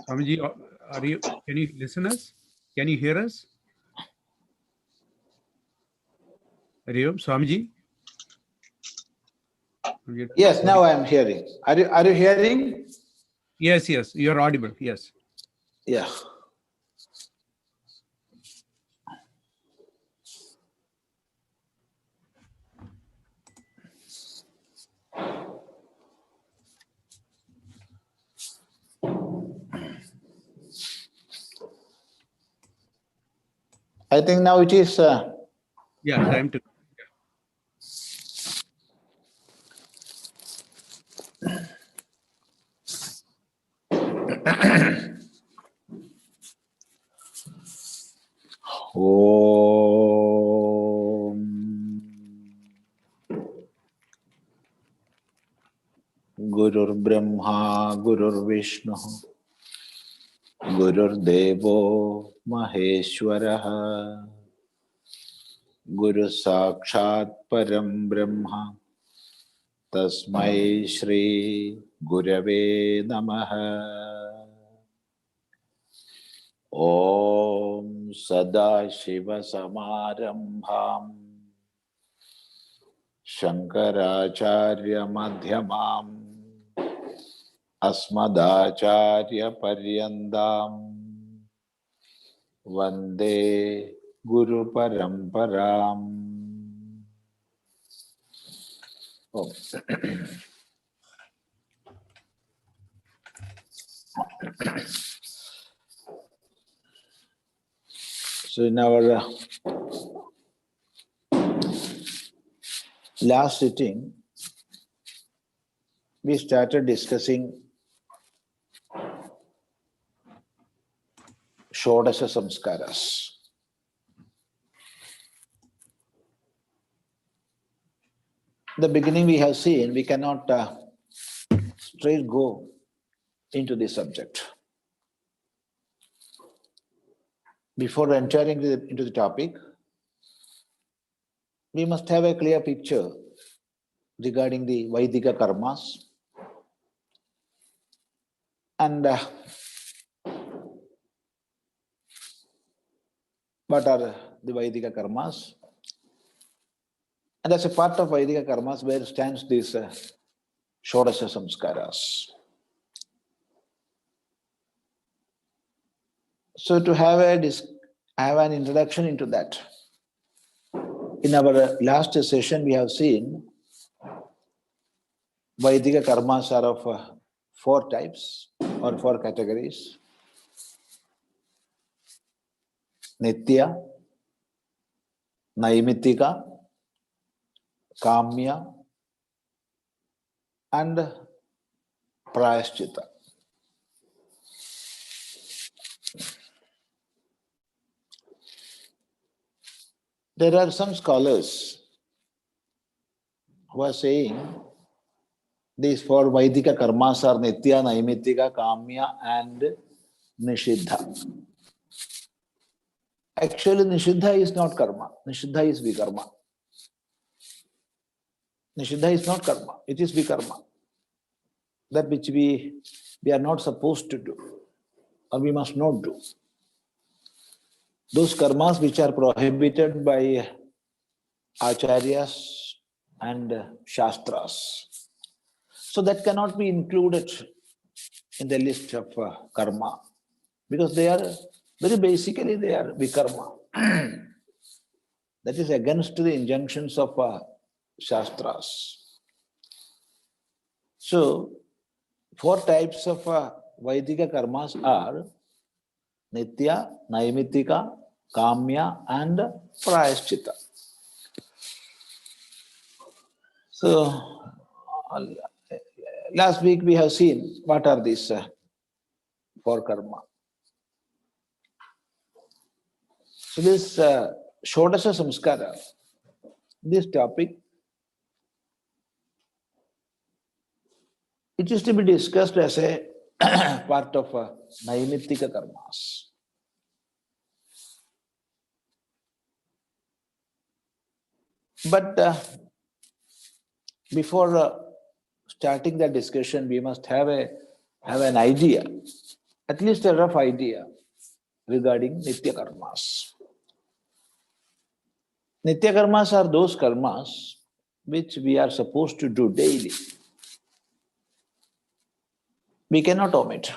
Swamiji, are you? Can you listen us? Can you hear us? Hariom, Swamiji? Yes, now I am hearing. Are you hearing? Yes, yes, you are audible. Yes. Yeah. I think now it is. Yeah, time to. Om Gurur Brahma Gurur Vishnu Gurur Devo Maheshwaraha Guru Sakshat Param Brahma Tasmai Shri Gurave Namaha Om Sadashiva Samarambham Shankaracharya Madhyamam Asmadacharya Paryandam Vande Guru Paramparam. Oh. So in our last sitting, we started discussing Sodasa Samskaaras. The beginning we have seen, we cannot straight go into this subject. Before entering into the topic, we must have a clear picture regarding the Vaidika karmas and what are the Vaidika karmas. And as a part of Vaidika karmas, where stands this Sodasa Samskaaras. So to have an introduction into that, in our last session we have seen Vaidika karmas are of 4 types or 4 categories. Nitya, Naimitika, Kamya and Prayaschitta. There are some scholars who are saying these 4 Vaidika karmas are Nitya, Naimitika, Kamya and Nishiddha. Actually, Nishiddha is not karma. Nishiddha is vikarma. Nishiddha is not karma. It is vikarma. That which we are not supposed to do or we must not do. Those karmas which are prohibited by acharyas and shastras. So that cannot be included in the list of karma because they are very basically they are vikarma. That is against the injunctions of shastras. So 4 types of Vaidika karmas are Nitya, Naimitika, Kamya and Prayaschitta. So last week we have seen what are these 4 karma. So this Sodasa Samskara, this topic, it is to be discussed as a part of Naimittika karmas. But before starting the discussion, we must have an idea at least a rough idea regarding Nitya Karmas. Nitya Karmas are those karmas which we are supposed to do daily. We cannot omit.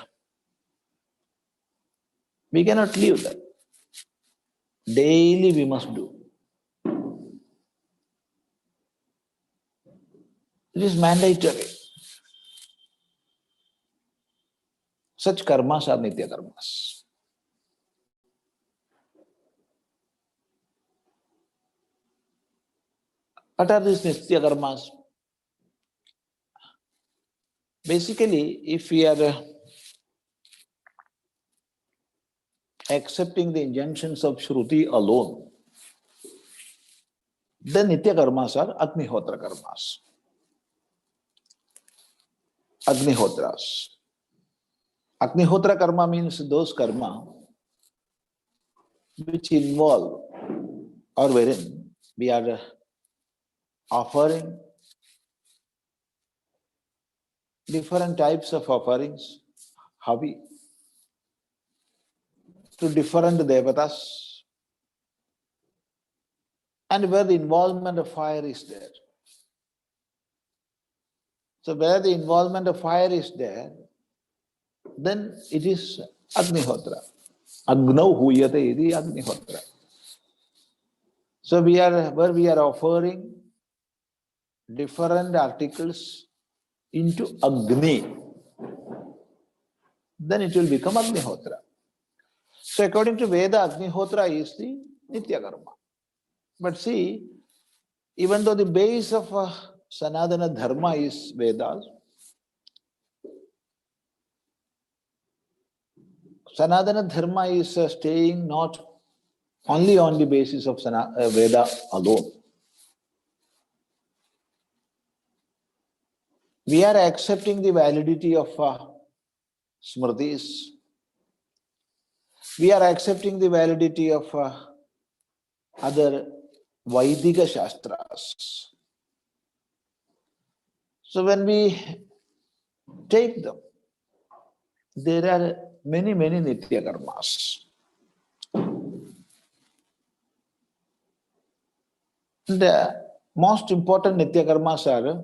We cannot leave that. Daily we must do. It is mandatory. Such karmas are Nitya Karmas. What are these Nitya Karmas? Basically, if we are accepting the injunctions of Shruti alone, then Nitya Karmas are Agnihotra Karmas. Agnihotras. Agnihotra karma means those karma which involve or wherein we are offering different types of offerings, havi, to different devatas, and where the involvement of fire is there. So where the involvement of fire is there, then it is Agnihotra. Agnau huyate iti Agnihotra. So where we are offering different articles into Agni, then it will become Agnihotra. So according to Veda, Agnihotra is the Nitya Karma. But see, even though the base of Sanatana Dharma is Vedas, Sanatana Dharma is staying not only on the basis of Veda alone. We are accepting the validity of Smritis. We are accepting the validity of other Vaidika Shastras. So when we take them, there are many Nitya Karmas. The most important Nitya Karmas are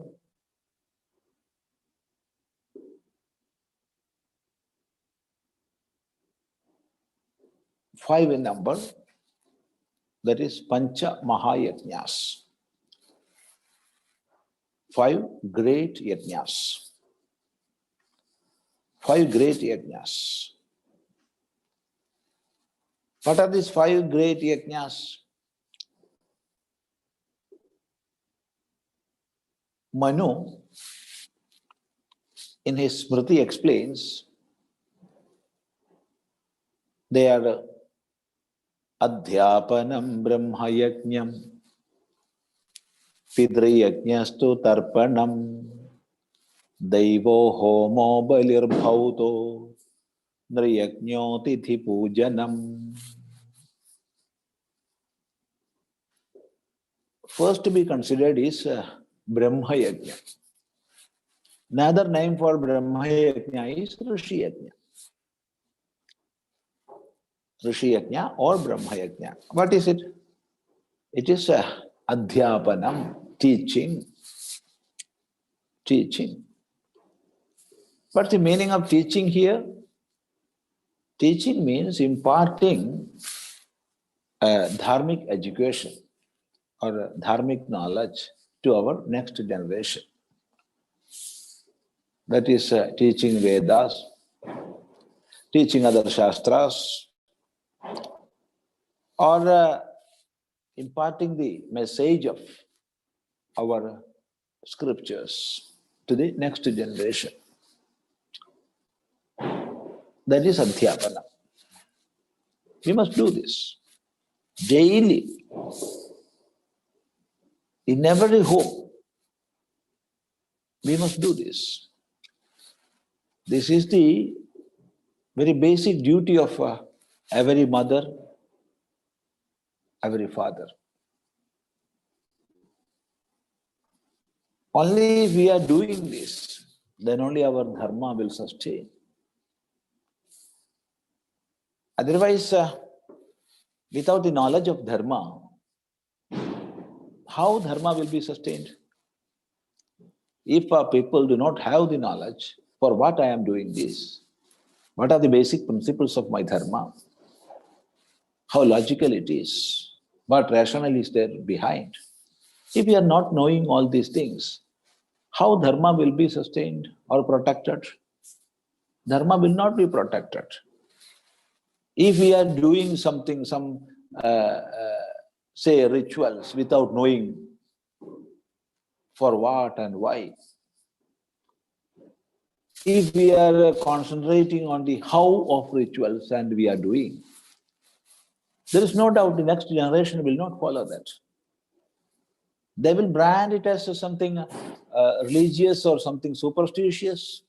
five in number, that is Pancha Mahayajnas. 5 great yajnas. 5 great yajnas. What are these 5 great yajnas? Manu, in his Smriti, explains they are Adhyapanam Brahmayajnam, Pitriyajnastu Tarpanam, Daivo Homo Balirbhauto, Nriyajnyo Tithi Pujanam. First to be considered is Brahma Yajna. Another name for Brahma Yajna is Rishi Yajna. Rishi Yajna or Brahma Yajna. What is it? It is Adhyapanam, teaching. Teaching. What's the meaning of teaching here? Teaching means imparting dharmic education or dharmic knowledge to our next generation. That is teaching Vedas, teaching other Shastras, or imparting the message of our scriptures to the next generation. That is Adhyapana. We must do this daily, in every home. We must do this. This is the very basic duty of every mother, every father. Only if we are doing this, then only our dharma will sustain. Otherwise, without the knowledge of dharma, how dharma will be sustained? If people do not have the knowledge, for what I am doing this? What are the basic principles of my dharma? How logical it is? What rationale is there behind? If we are not knowing all these things, how dharma will be sustained or protected? Dharma will not be protected. If we are doing something, say rituals without knowing for what and why, if we are concentrating on the how of rituals and we are doing, there is no doubt the next generation will not follow that. They will brand it as something religious or something superstitious,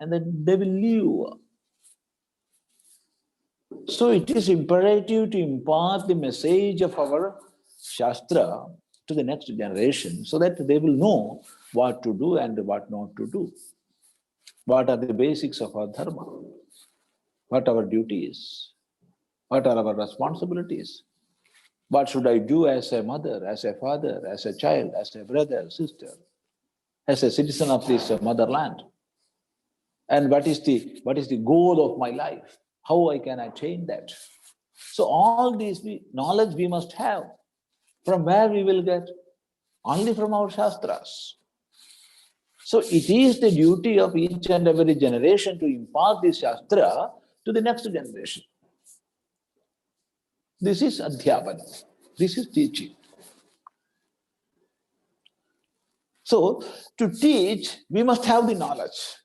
and then they will leave. So it is imperative to impart the message of our Shastra to the next generation so that they will know what to do and what not to do. What are the basics of our dharma? What our duty is? What are our responsibilities? What should I do as a mother, as a father, as a child, as a brother, sister, as a citizen of this motherland? And what is the goal of my life? How I can attain that? So all these knowledge we must have. From where we will get? Only from our Shastras. So it is the duty of each and every generation to impart this Shastra to the next generation. This is Adhyapana. This is teaching. So to teach, we must have the knowledge.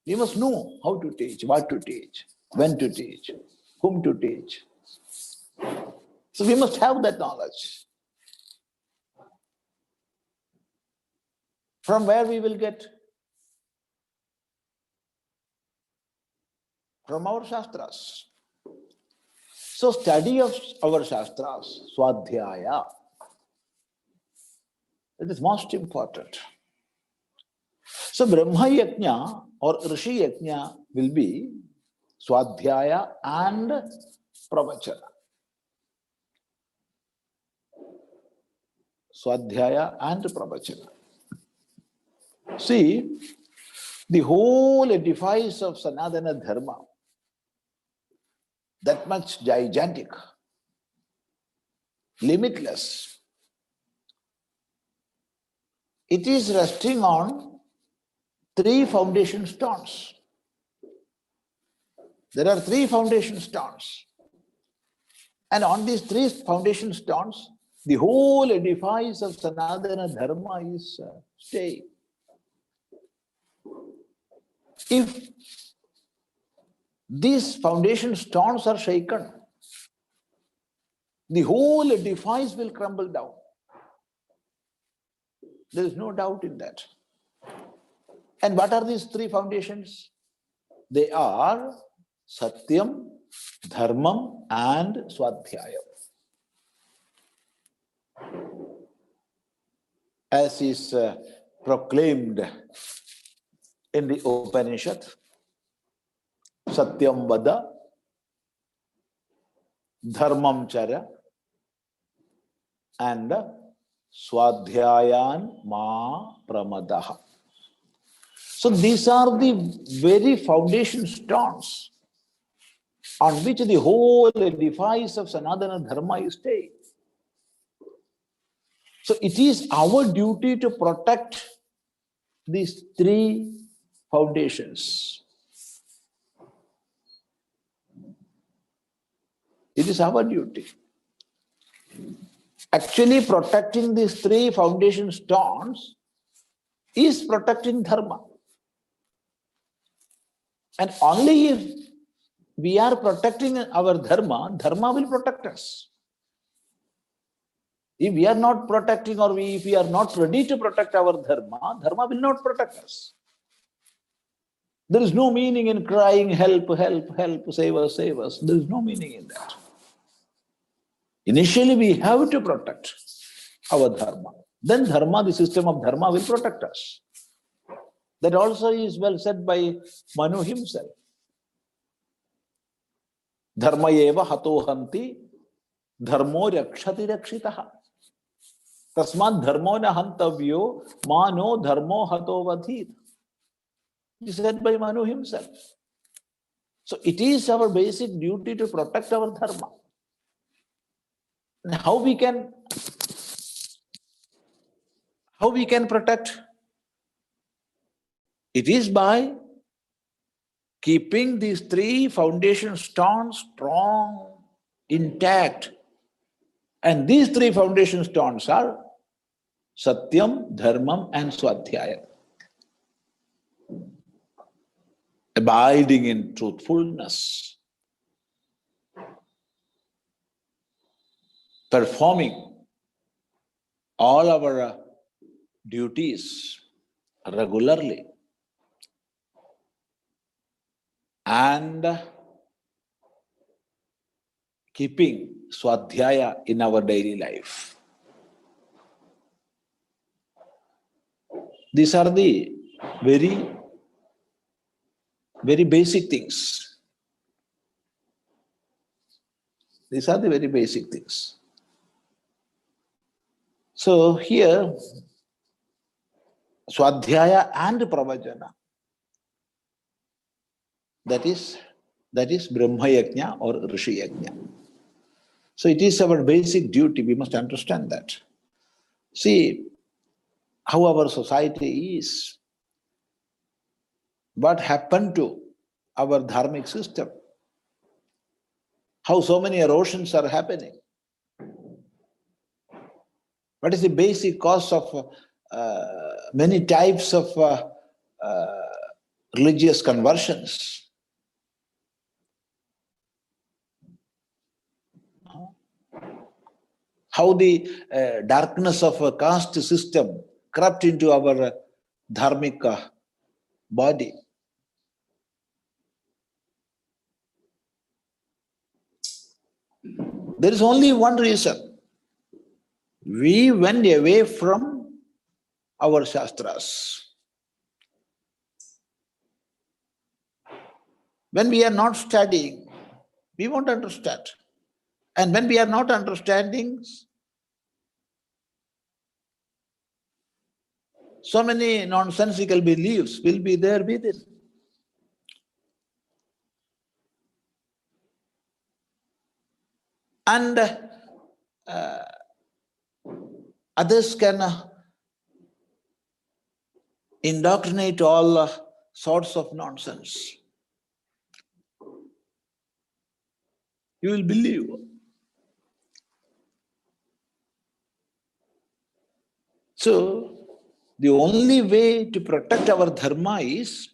We must know how to teach, what to teach, when to teach, whom to teach. So we must have that knowledge. From where we will get? From our Shastras. So study of our Shastras, Swadhyaya, it is most important. So Brahma Yajna or Rishi Yajna will be Swadhyaya and Pravachana. Swadhyaya and Pravachana. See, the whole edifice of Sanatana Dharma, that much gigantic, limitless, it is resting on three foundation stones. There are three foundation stones. And on these three foundation stones, the whole edifice of Sanatana Dharma is staying. If these foundation stones are shaken, the whole edifice will crumble down. There is no doubt in that. And what are these three foundations? They are Satyam, Dharmam, and Swadhyayam. As is proclaimed in the Upanishad, Satyam Vada, Dharmam Chara, and Swadhyayan Ma Pramadaha. So these are the very foundation stones on which the whole edifice of Sanatana Dharma is staying. So it is our duty to protect these three foundations. It is our duty. Actually, protecting these three foundation stones is protecting Dharma. And only if we are protecting our Dharma, Dharma will protect us. If we are not protecting or if we are not ready to protect our Dharma, Dharma will not protect us. There is no meaning in crying, help, help, help, save us, save us. There is no meaning in that. Initially, we have to protect our Dharma. Then Dharma, the system of Dharma will protect us. That also is well said by Manu himself. Dharma eva hato hanti, dharmo rakshati rakshitaha. Tasmat dharmo na hantavyo, mano dharmo hato vadhit. It is said by Manu himself. So it is our basic duty to protect our dharma. And how we can protect? It is by keeping these three foundation stones strong, intact. And these three foundation stones are Satyam, Dharmam, and Swadhyaya. Abiding in truthfulness, performing all our duties regularly, and keeping Swadhyaya in our daily life. These are the very, very basic things. These are the very basic things. So here, Swadhyaya and Pravajana, that is Brahma Yajna or Rishi Yajna. So it is our basic duty, we must understand that. See how our society is, what happened to our dharmic system, how so many erosions are happening. What is the basic cause of many types of religious conversions? How the darkness of a caste system crept into our dharmic body. There is only one reason. We went away from our Shastras. When we are not studying, we won't understand. And when we are not understanding, so many nonsensical beliefs will be there within. And others can indoctrinate all sorts of nonsense. You will believe. So, the only way to protect our dharma is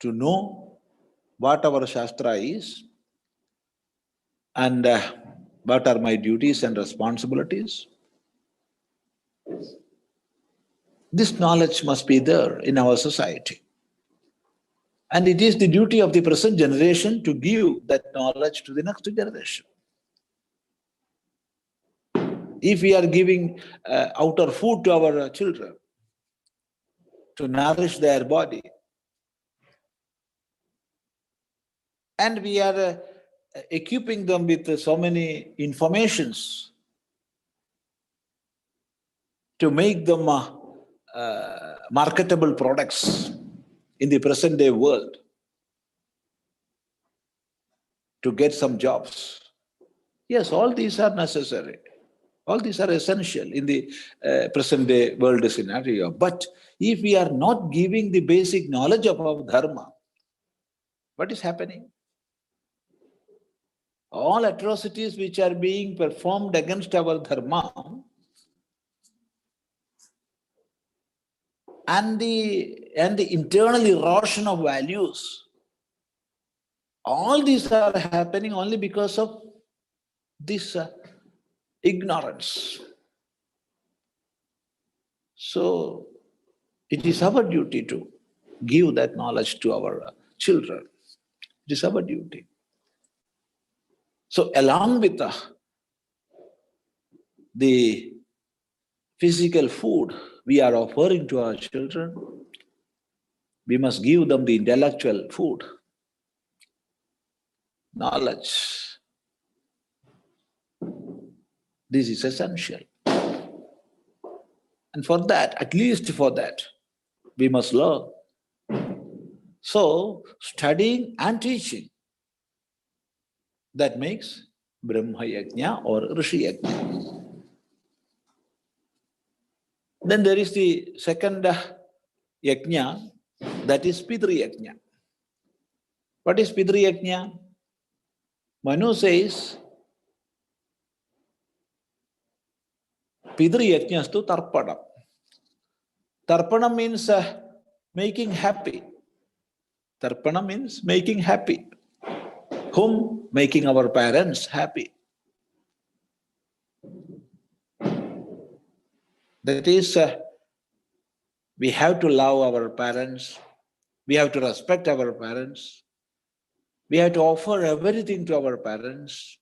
to know what our Shastra is and what are my duties and responsibilities. This knowledge must be there in our society. And it is the duty of the present generation to give that knowledge to the next generation. If we are giving outer food to our children to nourish their body, and we are equipping them with so many informations to make them marketable products in the present day world, to get some jobs. Yes, all these are necessary. All these are essential in the present day world scenario. But if we are not giving the basic knowledge of our dharma, what is happening? All atrocities which are being performed against our dharma and the internal erosion of values, all these are happening only because of this ignorance. So it is our duty to give that knowledge to our children. It is our duty. So along with the physical food we are offering to our children, we must give them the intellectual food. knowledge. This is essential. And for that, at least for that, we must learn. So, studying and teaching, that makes Brahma Yajna or Rishi Yajna. Then there is the second Yajna, that is Pitri Yajna. What is Pitri Yajna? Manu says, Pitri Yajnastu Tarpanam. Tarpanam means making happy. Tarpanam means making happy. Whom? Making our parents happy. That is, we have to love our parents. We have to respect our parents. We have to offer everything to our parents.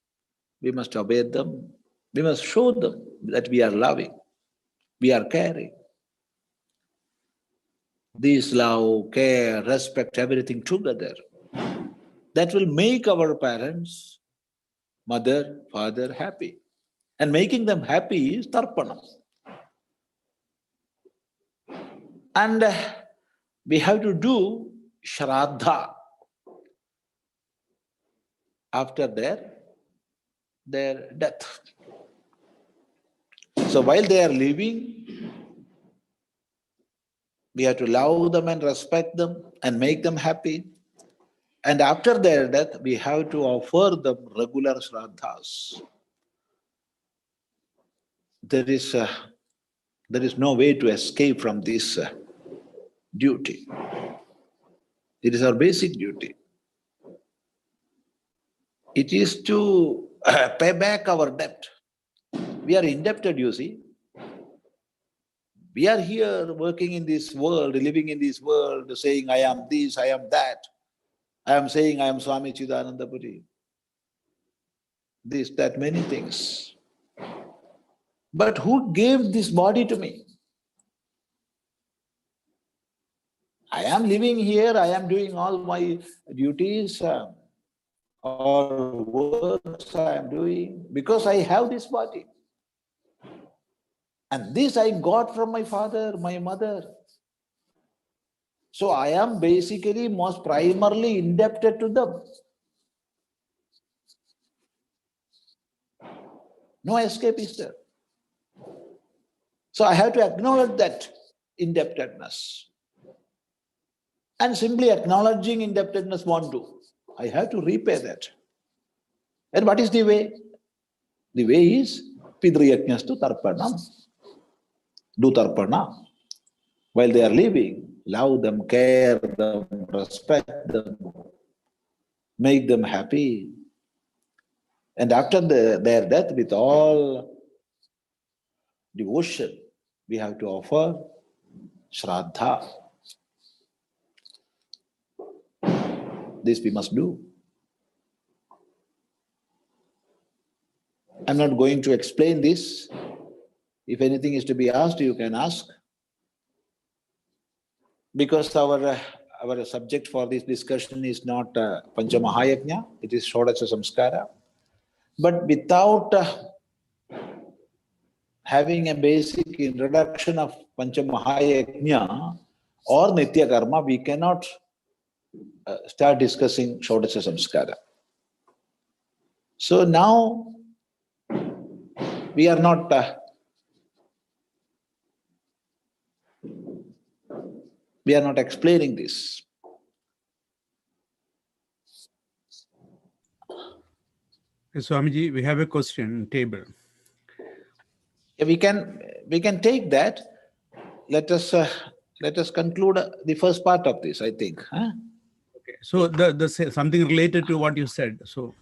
We must obey them. We must show them that we are loving. We are caring. This love, care, respect, everything together, that will make our parents, mother, father happy. And making them happy is tarpanam. And we have to do shraddha after their death. So while they are living, we have to love them and respect them and make them happy. And after their death, we have to offer them regular shraddhas. There is no way to escape from this duty. It is our basic duty. It is to pay back our debt. We are indebted, you see. We are here working in this world, living in this world, saying, I am this, I am that. I am saying, I am Swami Chidananada Puri. This, that, many things. But who gave this body to me? I am living here, I am doing all my duties or works I am doing because I have this body. And this I got from my father, my mother. So I am basically most primarily indebted to them. No escape is there. So I have to acknowledge that indebtedness. And simply acknowledging indebtedness won't do. I have to repay that. And what is the way? The way is Pidriyajnastu Tarpanam. Do Tarpana. While they are living, love them, care them, respect them, make them happy. And after their death, with all devotion, we have to offer Shraddha. This we must do. I'm not going to explain this. If anything is to be asked, you can ask. Because our subject for this discussion is not Panchamahayajna, it is Sodasa Samskara. But without having a basic introduction of Panchamahayajna or Nitya Karma, we cannot start discussing Sodasa Samskara. So now we are not explaining this. Swamiji, we have a question table. We can take that. Let us conclude the first part of this, I think. Huh? Okay. So the something related to what you said. So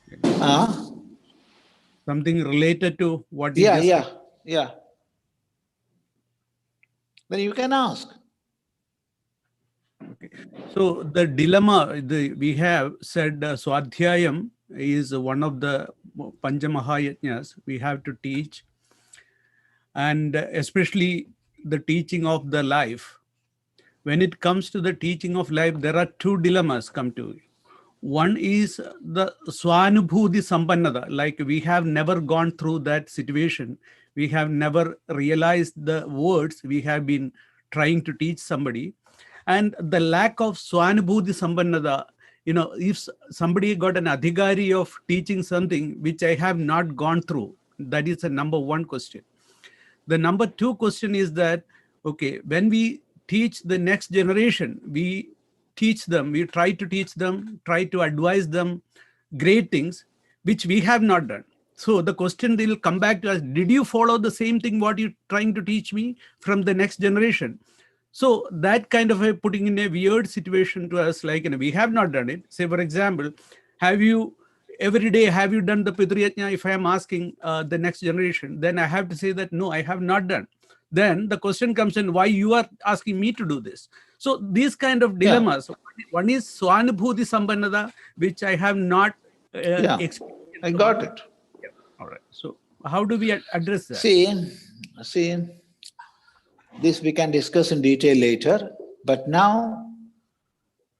something related to what you just said. Yeah. Then you can ask. Okay. So the dilemma we have said Swadhyayam is one of the Panchamahayajnas we have to teach, and especially the teaching of the life. When it comes to the teaching of life, there are two dilemmas come to. One is the Swanubhuti Sampannada, like we have never gone through that situation. We have never realized the words we have been trying to teach somebody. And the lack of Swanubhuti Sampannada, if somebody got an adhikari of teaching something which I have not gone through, that is the number one question. The number two question is that, okay, when we teach the next generation, we try to teach them, try to advise them great things, which we have not done. So the question will come back to us, did you follow the same thing what you're trying to teach me from the next generation? So that kind of a putting in a weird situation to us, like, we have not done it. Say, for example, every day, have you done the Pitriyajna? If I am asking the next generation, then I have to say that, no, I have not done. Then the question comes in, why you are asking me to do this? So these kind of dilemmas, one is Swanubhuti Sampannada, which I have not experienced. I got it. Yeah. All right. So how do we address that? See, this we can discuss in detail later, but now,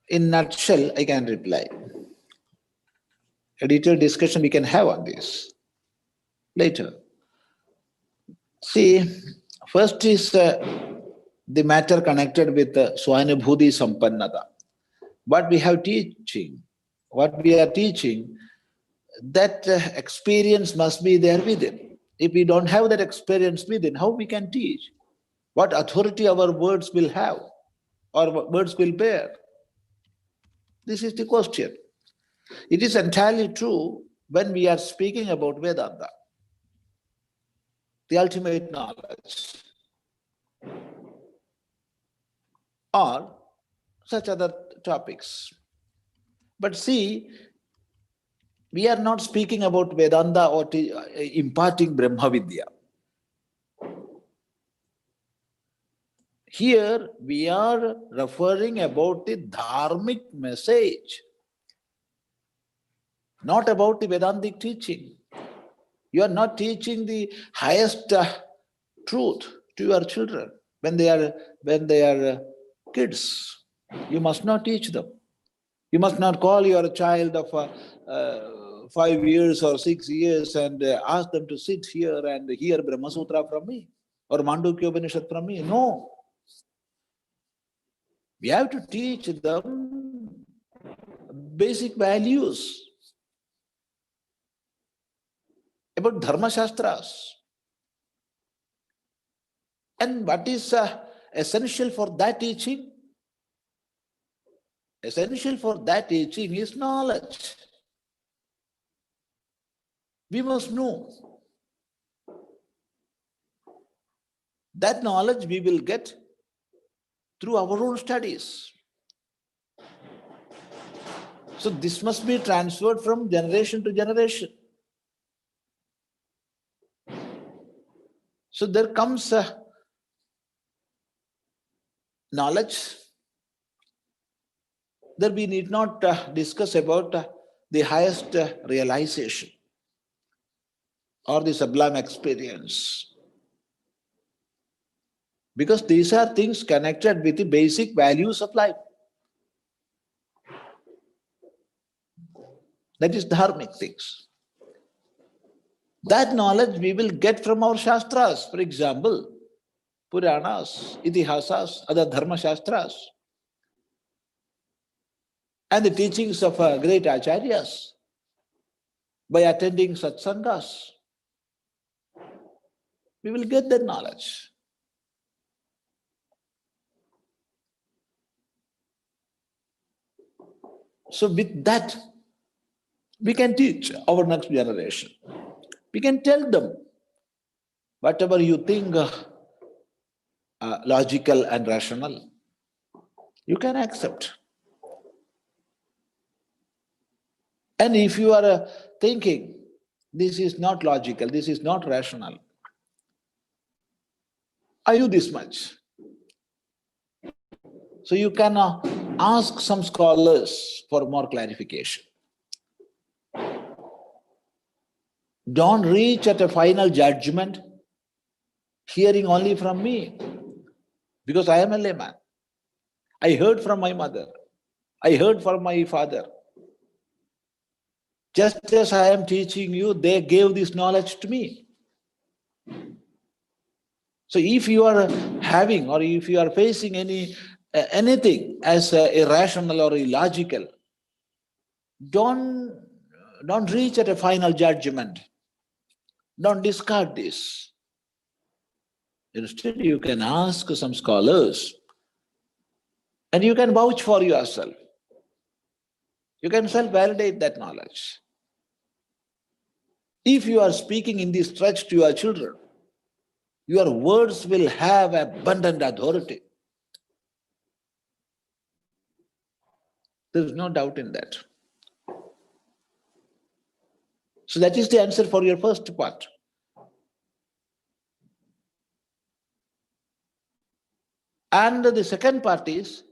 in nutshell, I can reply. A detailed discussion we can have on this later. See, first is the matter connected with Swanubhuti Sampannada. What we are teaching, that experience must be there within. If we don't have that experience within, how we can teach? What authority our words will have or words will bear? This is the question. It is entirely true when we are speaking about Vedanta, the ultimate knowledge, or such other topics. But see, we are not speaking about Vedanta or imparting Brahma Vidya. Here we are referring about the dharmic message, not about the Vedantic teaching. You are not teaching the highest truth to your children when they are kids. You must not teach them. You must not call your child of 5 years or 6 years and ask them to sit here and hear Brahma Sutra from me or Mandukya Upanishad from me. No. We have to teach them basic values about Dharma Shastras. And what is essential for that teaching? Essential for that teaching is knowledge. We must know. That knowledge we will get through our own studies. So this must be transferred from generation to generation. So there comes knowledge. There we need not discuss about the highest realization or the sublime experience. Because these are things connected with the basic values of life. That is dharmic things. That knowledge we will get from our Shastras. For example, Puranas, Itihasas, other Dharma Shastras, and the teachings of great Acharyas, by attending satsangas. We will get that knowledge. So with that, we can teach our next generation. We can tell them whatever you think logical and rational, you can accept. And if you are thinking, this is not logical, this is not rational, I do this much. So you can ask some scholars for more clarification. Don't reach at a final judgment hearing only from me, because I am a layman. I heard from my mother. I heard from my father. Just as I am teaching you, they gave this knowledge to me. So if you are having or if you are facing anything as irrational or illogical, don't reach at a final judgment. Don't discard this. Instead, you can ask some scholars and you can vouch for yourself. You can self-validate that knowledge. If you are speaking in this stretch to your children, your words will have abundant authority. There is no doubt in that. So that is the answer for your first part. And the second part is,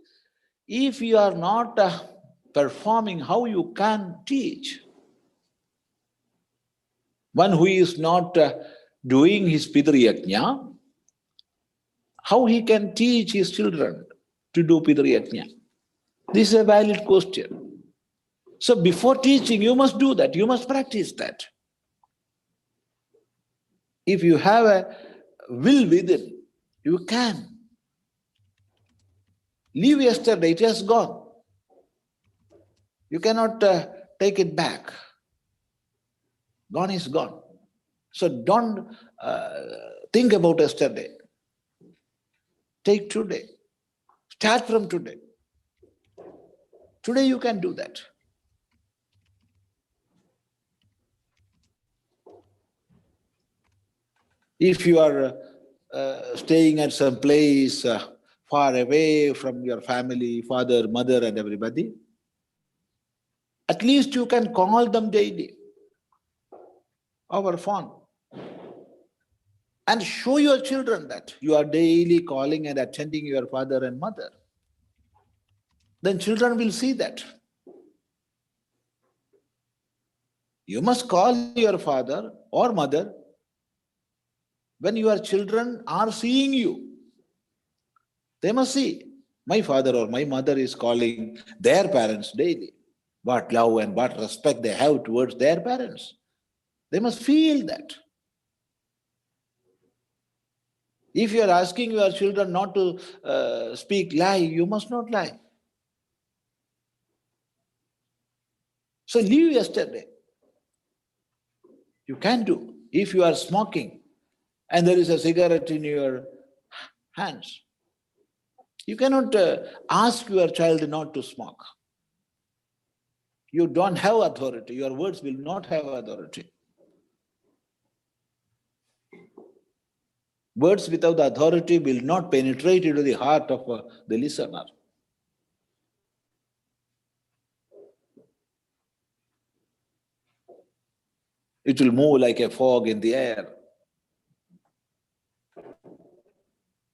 if you are not performing, how you can teach? One who is not doing his Pitriyajna, how he can teach his children to do Pitriyajna? This is a valid question. So before teaching, you must do that. You must practice that. If you have a will within, you can. Leave yesterday, it has gone. You cannot take it back. Gone is gone. So don't think about yesterday. Take today. Start from today. Today you can do that. If you are staying at some place far away from your family, father, mother, and everybody, at least you can call them daily over phone and show your children that you are daily calling and attending your father and mother. Then children will see that. You must call your father or mother when your children are seeing you. They must see, my father or my mother is calling their parents daily. What love and what respect they have towards their parents. They must feel that. If you are asking your children not to speak lie, you must not lie. So leave yesterday. You can do. If you are smoking and there is a cigarette in your hands, you cannot ask your child not to smoke. You don't have authority. Your words will not have authority. Words without authority will not penetrate into the heart of the listener. It will move like a fog in the air.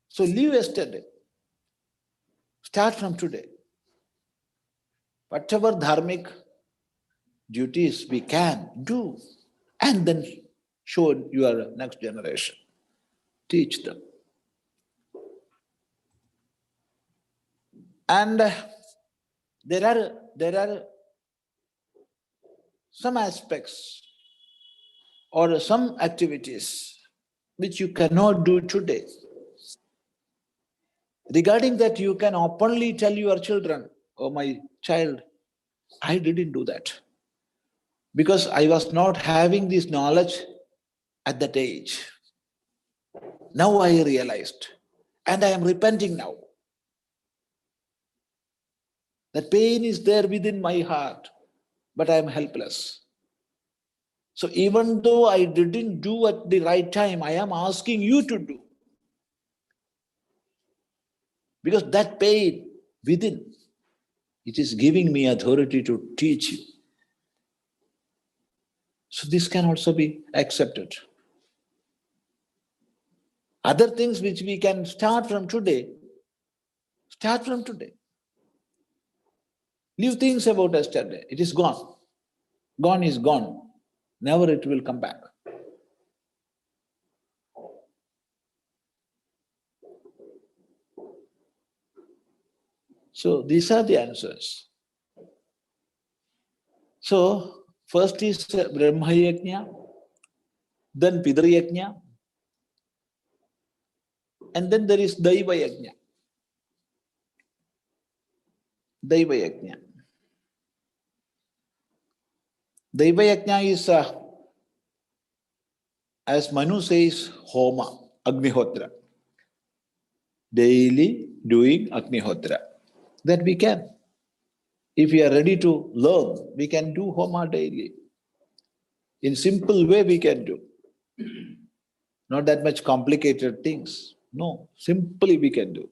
So leave yesterday. Start from today. Whatever dharmic duties we can do, and then show your next generation. Teach them. And there are some aspects or some activities which you cannot do today. Regarding that, you can openly tell your children, oh my child, I didn't do that because I was not having this knowledge at that age. Now I realized, and I am repenting now. That pain is there within my heart, but I am helpless. So even though I didn't do at the right time, I am asking you to do. Because that pain within, it is giving me authority to teach you. So this can also be accepted. Other things which we can start from today, start from today. Leave things about yesterday. It is gone. Gone is gone. Never it will come back. So these are the answers. So First is Brahma Yajna, then Pidri Yajna, and then there is Daiva Yajna. Daiva Yajna. Daiva Yajna is, as Manu says, Homa, Agnihotra. Daily doing Agnihotra. That we can. If we are ready to learn, we can do Homa daily. In simple way we can do. Not that much complicated things. No, simply we can do.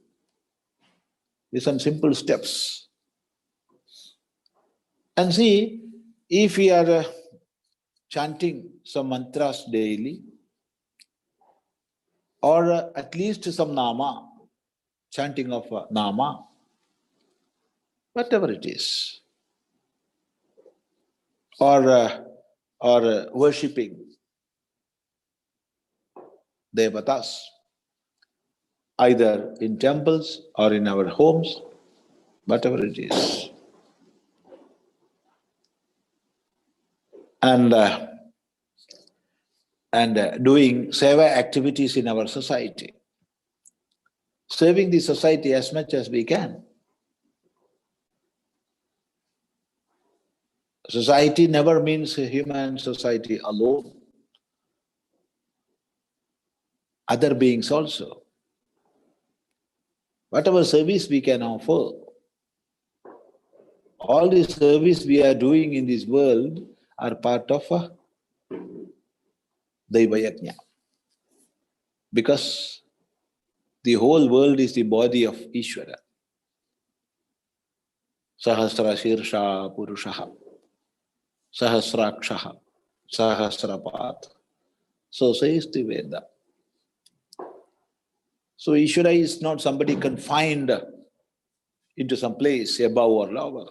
With some simple steps. And see, if we are chanting some mantras daily, or at least some nama, chanting of nama, whatever it is, or worshipping devatas, either in temples or in our homes, whatever it is. And doing seva activities in our society, serving the society as much as we can. Society never means human society alone. Other beings also. Whatever service we can offer, all the service we are doing in this world are part of Daiva Yajna. Because the whole world is the body of Ishvara. Sahasra Shirsha Purushaha, Sahasrakshaha, Sahasrapat. So says the Veda. So Ishvara is not somebody confined into some place above or lower.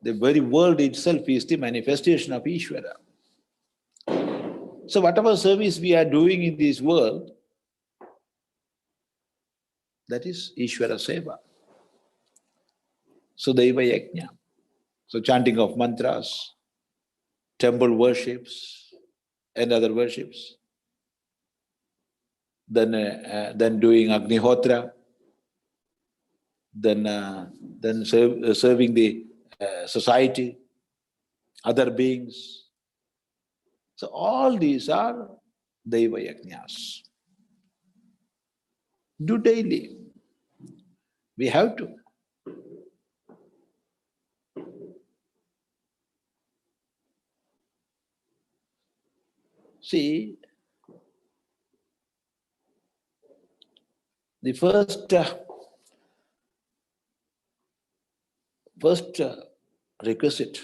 The very world itself is the manifestation of Ishvara. So whatever service we are doing in this world, that is Ishvara Seva. So Daiva Yajna. So chanting of mantras, temple worships, and other worships. Then doing Agnihotra. Then serving the society, other beings. So all these are Daiva Yajnas. Do daily. We have to. See, the first requisite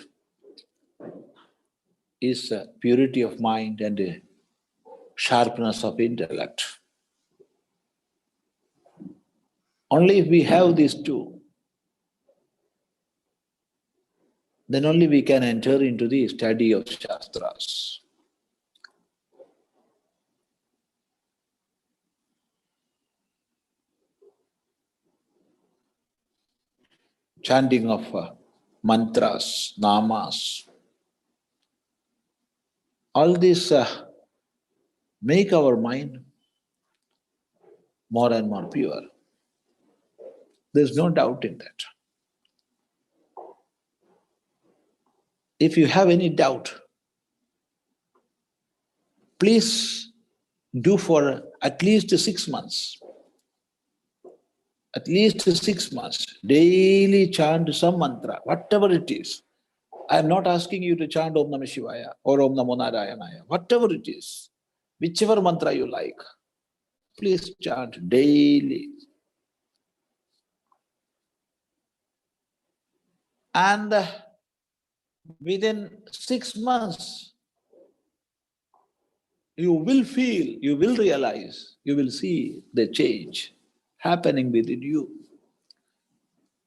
is purity of mind and sharpness of intellect. Only if we have these two, then only we can enter into the study of Shastras. Chanting of mantras, namas, all this make our mind more and more pure. There's no doubt in that. If you have any doubt, please do for at least 6 months. At least 6 months, daily chant some mantra, whatever it is. I am not asking you to chant Om Namah Shivaya or Om Namo Narayanaya, whatever it is, whichever mantra you like, please chant daily. And within 6 months, you will feel, you will realize, you will see the change happening within you.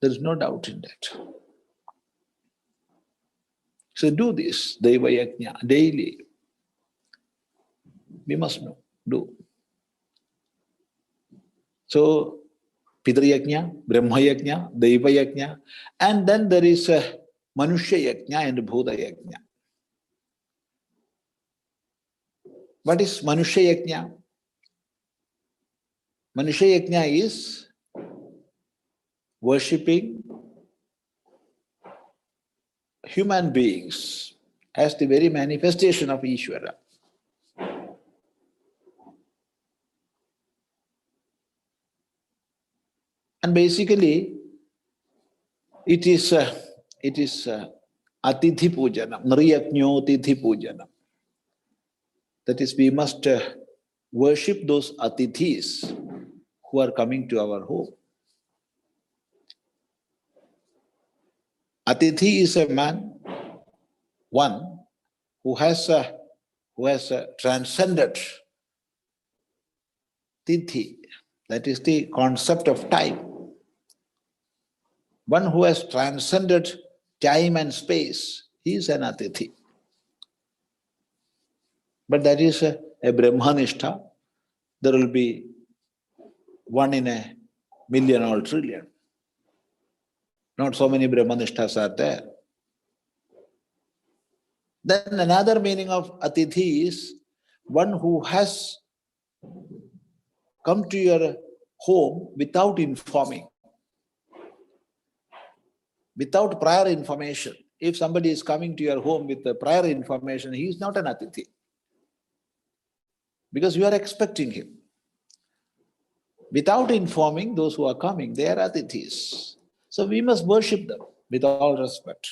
There is no doubt in that. So do this, Daiva Yajna, daily. We must know, do. So, Pidri Yajna, Brahma Yajna, Daiva Yajna, and then there is Manushya Yajna and Bhuta Yajna. What is Manushya Yajna? Manushya Yajna is worshipping human beings as the very manifestation of Ishvara. And basically, it is Atithi Pujanam, Nriyajño Atithi Pujanam. That is, we must worship those Atithis who are coming to our home. Atithi is a man, one who has transcended Tithi, that is the concept of time. One who has transcended time and space, he is an Atithi. But that is a Brahmanistha. There will be one in a million or trillion. Not so many Brahmanishthas are there. Then another meaning of Atithi is one who has come to your home without informing, without prior information. If somebody is coming to your home with the prior information, he is not an Atithi. Because you are expecting him. Without informing those who are coming, they are Atithis. So we must worship them with all respect.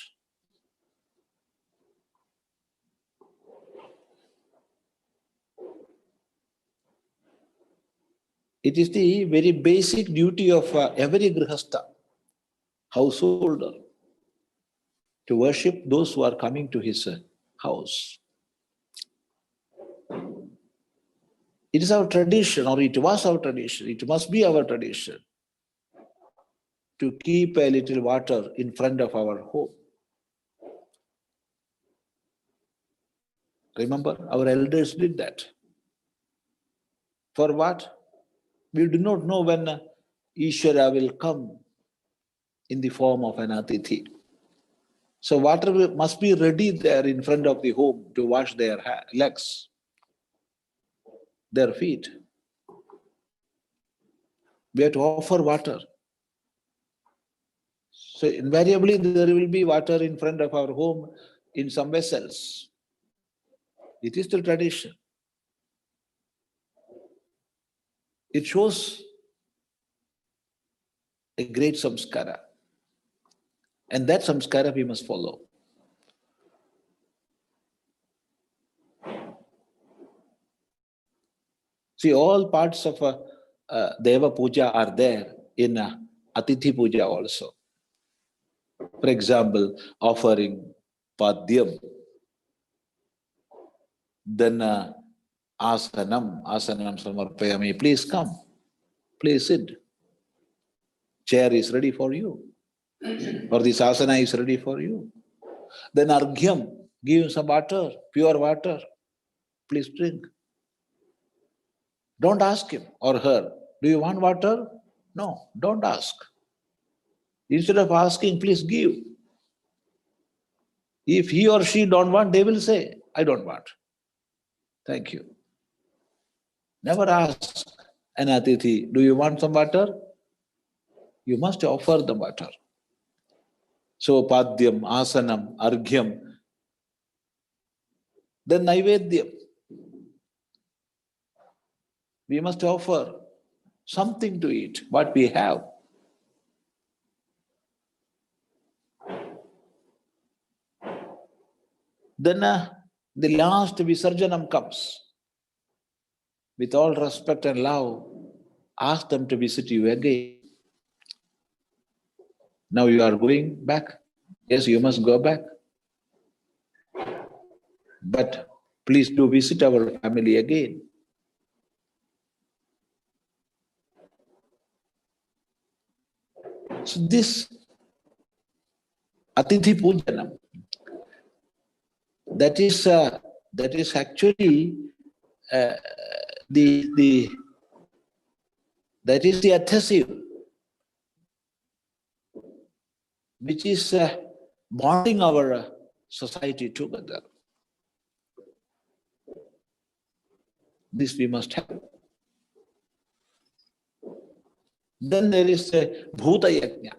It is the very basic duty of every grihastha, householder, to worship those who are coming to his house. It is our tradition, or it was our tradition, it must be our tradition to keep a little water in front of our home. Remember, our elders did that. For what? We do not know when Ishvara will come in the form of an Atithi. So water must be ready there in front of the home to wash their legs, their feet. We have to offer water. So invariably there will be water in front of our home in some vessels. It is the tradition. It shows a great samskara. And that samskara we must follow. See, all parts of Deva Puja are there in Atithi Puja also. For example, offering Padyam, then Asanam Samarpayami, please come, please sit. Chair is ready for you, or this asana is ready for you. Then Arghyam, give some water, pure water, please drink. Don't ask him or her, do you want water? No, don't ask. Instead of asking, please give. If he or she don't want, they will say, I don't want. Thank you. Never ask an Atithi, do you want some water? You must offer the water. So Padyam, Asanam, Arghyam, then Naivedyam. We must offer something to eat, what we have. Then the last Visarjanam comes. With all respect and love, ask them to visit you again. Now you are going back. Yes, you must go back. But please do visit our family again. So this Atithi Pujanam, that is actually the adhesive, which is bonding our society together. This we must have. Then there is a Bhuta Yajna.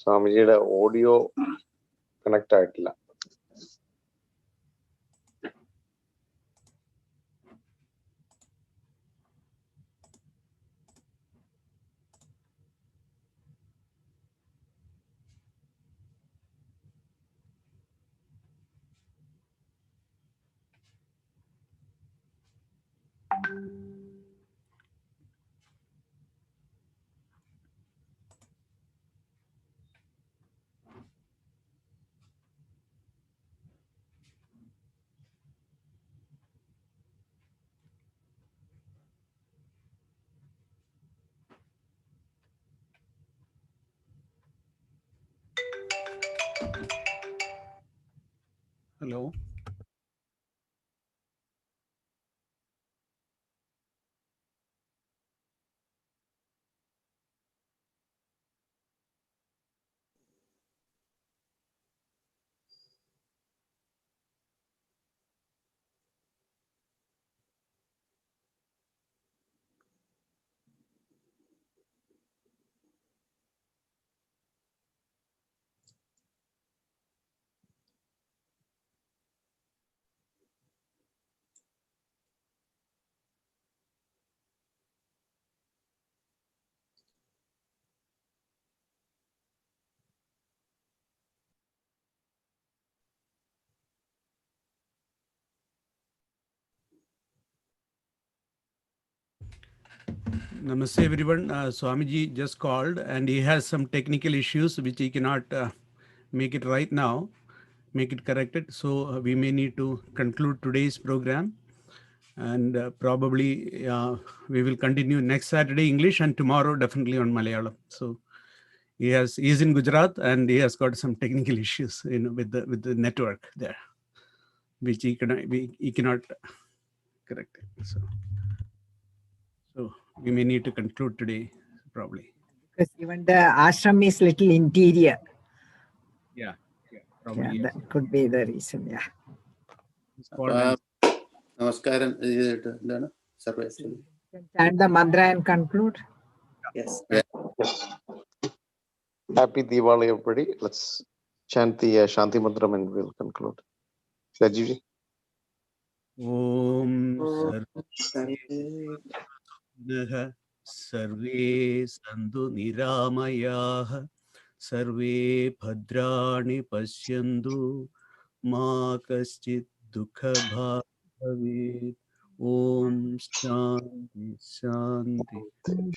സ്വാമിജിയുടെ audio connect ആയിട്ടില്ല. Hello. Namaste everyone. Swamiji just called and he has some technical issues which he cannot make it right now, make it corrected. So we may need to conclude today's program and probably we will continue next Saturday English and tomorrow definitely on Malayalam. So he's in Gujarat and he has got some technical issues with the network there, which he cannot correct it. So we may need to conclude today, probably. Because even the ashram is little interior. Yeah, probably. Yeah, that could be the reason. Yeah. Namaskaram. എന്താണ് Sarveshwari? Chant the mantra and conclude. Yes. Happy Diwali, everybody. Let's chant the Shanti Mantram and we'll conclude. Rajiv ji. Om Sarve Sandhu Niramayah Sarve Bhadrani Pashyandu Ma Kaschit Dukha Bhavet. Om Shanti Shanti.